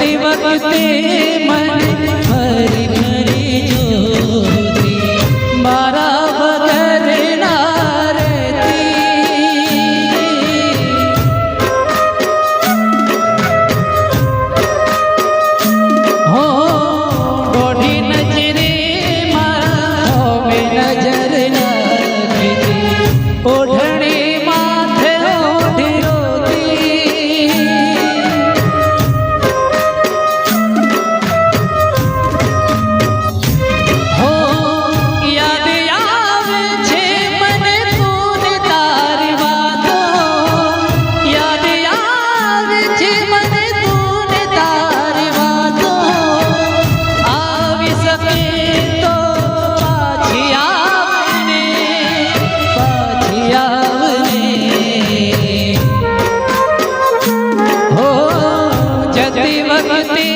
જતી વખતે મને ફરી ફરી જોતી, મારા વગર ના રહેતી. હો દોઢી નજરે મારા નજર નાખતી, ઓઢણી માથે ઓઢી રોતી. હો યાદ આવે છે મને તું ને તારી વાતો, યાદ આવે છે મને તું ને તારી વાતો. આવી શકે તો પાછી આવને, પાછી આવને. હો જતી વખતે